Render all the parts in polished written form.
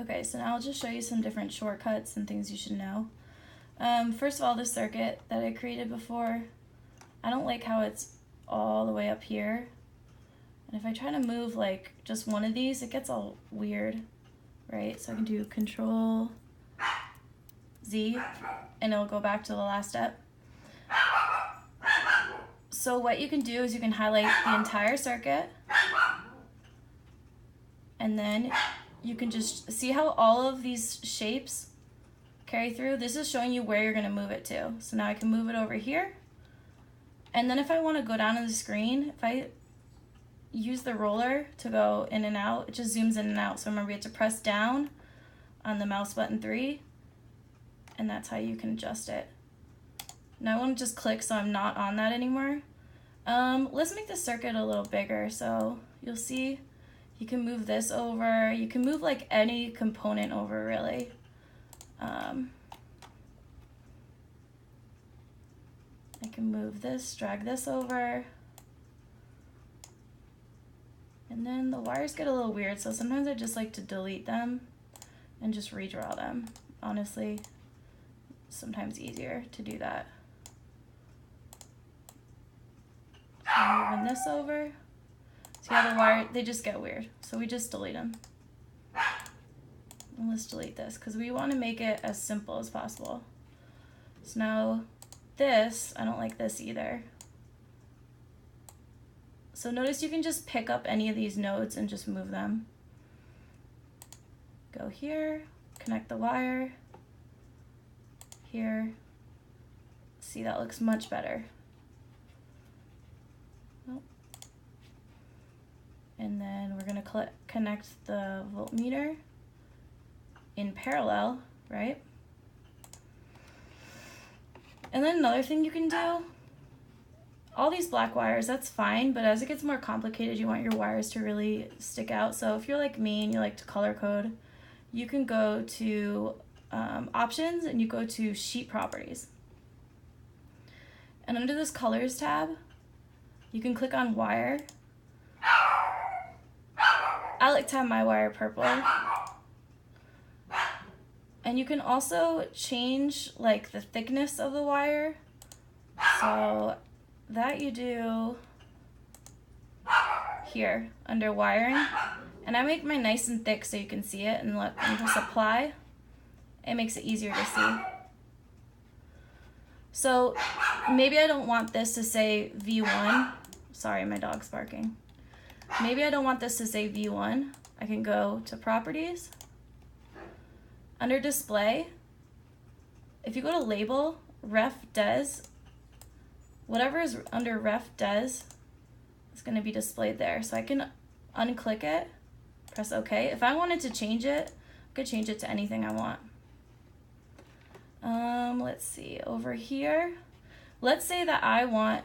Okay, so now I'll just show you some different shortcuts and things you should know. First of all, the circuit that I created before, I don't like how it's all the way up here. And if I try to move like just one of these, it gets all weird, right? So I can do Control Z and it'll go back to the last step. So what you can do is you can highlight the entire circuit, and then you can just see how all of these shapes carry through. This is showing you where you're going to move it to. So now I can move it over here. And then if I want to go down to the screen, if I use the roller to go in and out, it just zooms in and out. So remember, you have to press down on the mouse button 3, and that's how you can adjust it. Now I want to just click so I'm not on that anymore. Let's make the circuit a little bigger. So you'll see you can move this over. You can move like any component over, really. I can move this, drag this over. And then the wires get a little weird, so sometimes I just like to delete them and just redraw them. Honestly, sometimes easier to do that. So I'm moving this over. See how the wire, they just get weird. So we just delete them. And let's delete this because we want to make it as simple as possible. So now this, I don't like this either. So notice you can just pick up any of these nodes and just move them. Go here, connect the wire, here. See, that looks much better. Nope. And then we're gonna connect the voltmeter in parallel, right? And then another thing you can do, all these black wires, that's fine, but as it gets more complicated, you want your wires to really stick out. So if you're like me and you like to color code, you can go to options and you go to sheet properties. And under this colors tab, you can click on wire. I like to have my wire purple. And you can also change like the thickness of the wire. So that you do here under wiring. And I make mine nice and thick so you can see it, and press apply. It makes it easier to see. So maybe I don't want this to say V1. Sorry, my dog's barking. Maybe I don't want this to say V1. I can go to properties. Under display, if you go to label, ref des, whatever is under ref des is going to be displayed there. So I can unclick it, press OK. If I wanted to change it, I could change it to anything I want. Let's see, over here, let's say that I want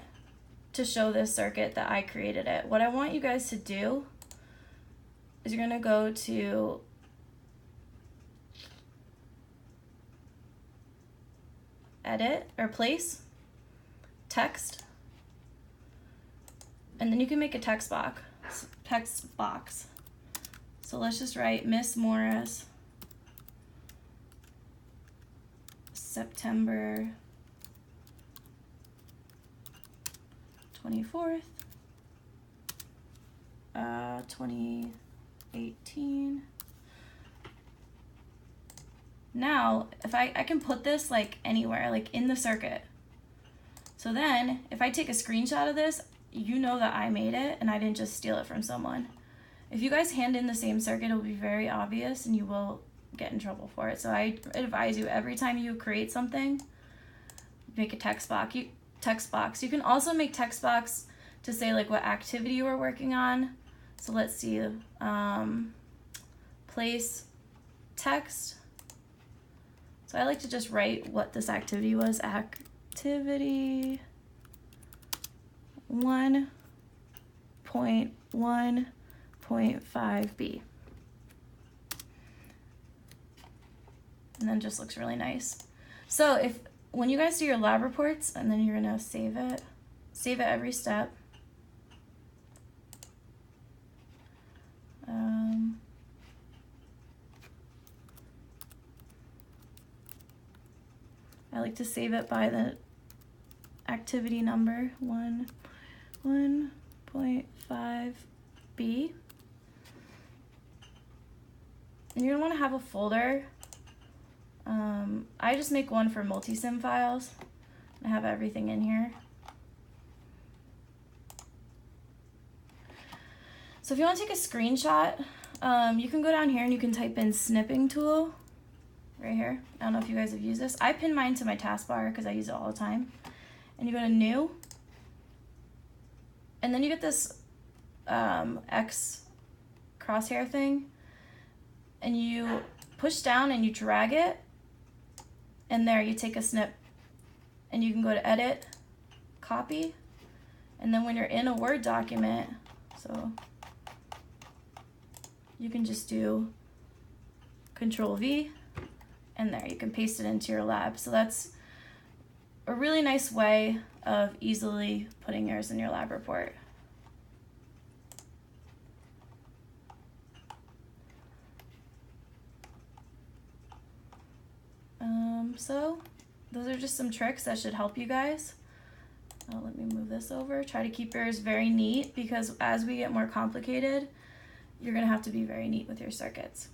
to show this circuit that I created it. What I want you guys to do is you're going to go to edit or place, text, and then you can make a text box. So let's just write Miss Morris, September 24th, 2018. Now, if I can put this like anywhere, like in the circuit. So then, if I take a screenshot of this, you know that I made it and I didn't just steal it from someone. If you guys hand in the same circuit, it'll be very obvious and you will get in trouble for it. So I advise you, every time you create something, make a text box. You can also make text box to say like what activity you were working on. So let's see, place text. So I like to just write what this activity was. Activity 1.1.5b. And then just looks really nice. So when you guys do your lab reports, and then you're gonna save it every step. I like to save it by the activity number 1.5b. And you're gonna wanna have a folder. I just make one for Multisim files. I have everything in here. So if you want to take a screenshot, you can go down here and you can type in snipping tool right here. I don't know if you guys have used this. I pin mine to my taskbar because I use it all the time. And you go to new, and then you get this X crosshair thing, and you push down and you drag it, and there you take a snip, and you can go to edit, copy, and then when you're in a Word document, so you can just do Control V, and there you can paste it into your lab. So that's a really nice way of easily putting yours in your lab report. So those are just some tricks that should help you guys. Let me move this over. Try to keep yours very neat, because as we get more complicated, you're gonna have to be very neat with your circuits.